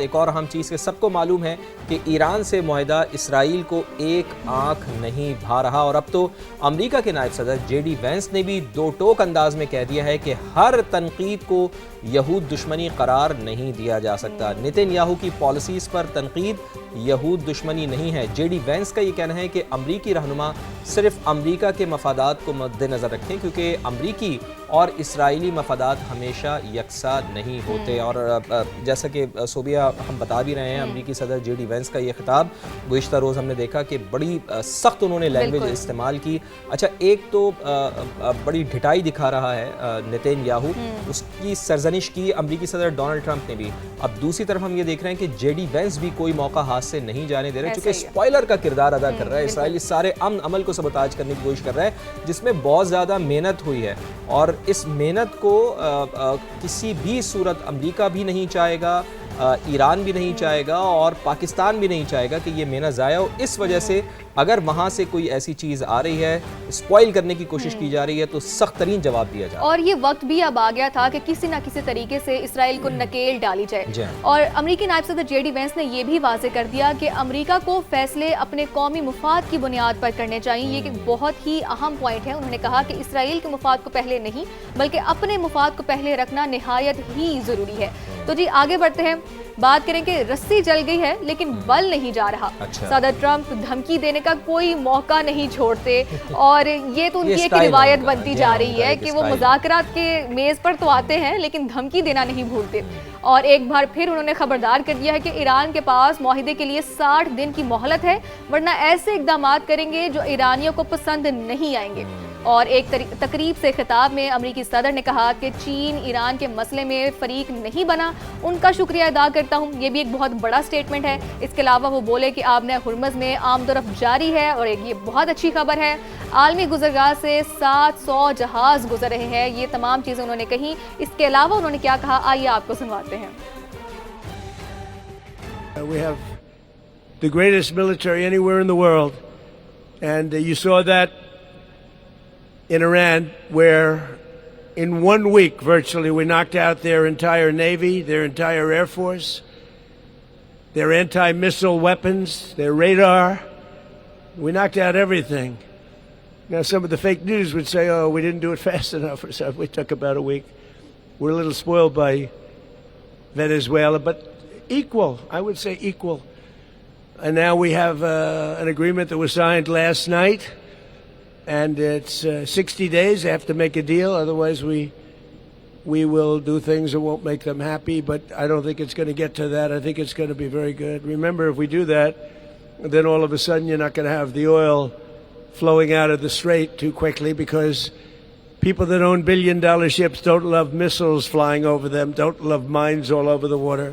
ایک اور اہم چیز کہ سب کو معلوم ہے کہ ایران سے معاہدہ اسرائیل کو ایک آنکھ نہیں بھا رہا، اور اب تو امریکہ کے نائب صدر جے ڈی وینس نے بھی دو ٹوک انداز میں کہہ دیا ہے کہ ہر تنقید کو یہود دشمنی قرار نہیں دیا جا سکتا۔ نتن یاہو کی پالیسیز پر تنقید یہود دشمنی نہیں ہے۔ جے ڈی وینس کا یہ کہنا ہے کہ امریکی رہنما صرف امریکہ کے مفادات کو مد نظر رکھیں، کیونکہ امریکی اور اسرائیلی مفادات ہمیشہ یکساں نہیں ہوتے۔ اور جیسا کہ صوبیہ ہم بتا بھی رہے ہیں، امریکی صدر جے ڈی وینس کا یہ خطاب گزشتہ روز ہم نے دیکھا کہ بڑی سخت انہوں نے لینگویج استعمال کی۔ اچھا، ایک تو بڑی ڈھٹائی دکھا رہا ہے نتن یاہو، اس کی سرزنش کی امریکی صدر ڈونلڈ ٹرمپ نے بھی۔ اب دوسری طرف ہم یہ دیکھ رہے ہیں کہ جے ڈی وینس بھی کوئی موقع ہاتھ سے نہیں جانے دے رہے، چونکہ اسپوائلر کا کردار ادا کر رہا ہے۔ اسرائیل اس سارے امن عمل کو سبوتاج کرنے کی کوشش کر رہا ہے، جس میں بہت زیادہ محنت ہوئی ہے، اور اس محنت کو کسی بھی صورت امریکہ بھی نہیں چاہے گا، ایران بھی نہیں چاہے گا، اور پاکستان بھی نہیں چاہے گا کہ یہ محنت ضائع ہو۔ اس وجہ سے اگر وہاں سے کوئی ایسی چیز آ رہی ہے، اسپوائل کرنے کی کوشش کی جا رہی ہے، تو سخت ترین جواب دیا جائے۔ اور یہ وقت بھی اب آ گیا تھا کہ کسی نہ کسی طریقے سے اسرائیل کو نکیل ڈالی جائے، اور امریکی نائب صدر جے ڈی وینس نے یہ بھی واضح کر دیا کہ امریکہ کو فیصلے اپنے قومی مفاد کی بنیاد پر کرنے چاہیے۔ یہ ایک بہت ہی اہم پوائنٹ ہے۔ انہوں نے کہا کہ اسرائیل کے مفاد کو پہلے نہیں بلکہ اپنے مفاد کو پہلے رکھنا نہایت ہی ضروری ہے۔ تو جی آگے بڑھتے ہیں، بات کریں کہ رسی جل گئی ہے لیکن بل نہیں جا رہا۔ صدر ٹرمپ دھمکی دینے کا کوئی موقع نہیں چھوڑتے، اور یہ تو ان کی ایک روایت بنتی جا رہی ہے کہ وہ مذاکرات کے میز پر تو آتے ہیں لیکن دھمکی دینا نہیں بھولتے۔ اور ایک بار پھر انہوں نے خبردار کر دیا ہے کہ ایران کے پاس معاہدے کے لیے 60 دن کی مہلت ہے، ورنہ ایسے اقدامات کریں گے جو ایرانیوں کو پسند نہیں آئیں گے۔ اور ایک تقریب سے خطاب میں امریکی صدر نے کہا کہ چین ایران کے مسئلے میں فریق نہیں بنا، ان کا شکریہ ادا کرتا ہوں۔ یہ بھی ایک بہت بڑا سٹیٹمنٹ ہے۔ اس کے علاوہ وہ بولے کہ آبِ ہرمز میں آمد و رفت جاری ہے، اور ایک یہ بہت اچھی خبر ہے، عالمی گزرگاہ سے 700 جہاز گزر رہے ہیں۔ یہ تمام چیزیں انہوں نے کہیں۔ اس کے علاوہ انہوں نے کیا کہا، آئیے آپ کو سنواتے ہیں۔ We have the greatest military anywhere in the world, and you saw that in Iran, where in 1 week virtually we knocked out their entire Navy, their entire Air Force, their anti-missile weapons, their radar. We knocked out everything. Now some of the fake news would say, oh, we didn't do it fast enough or something. We took about a week. We're a little spoiled by Venezuela, but equal, I would say equal. And now we have an agreement that was signed last night, and it's 60 days. They have to make a deal, otherwise we will do things that won't make them happy, but I don't think it's going to get to that. I think it's going to be very good. Remember, if we do that, then all of a sudden you're not going to have the oil flowing out of the strait too quickly, because people that own billion-dollar ships don't love missiles flying over them, don't love mines all over the water.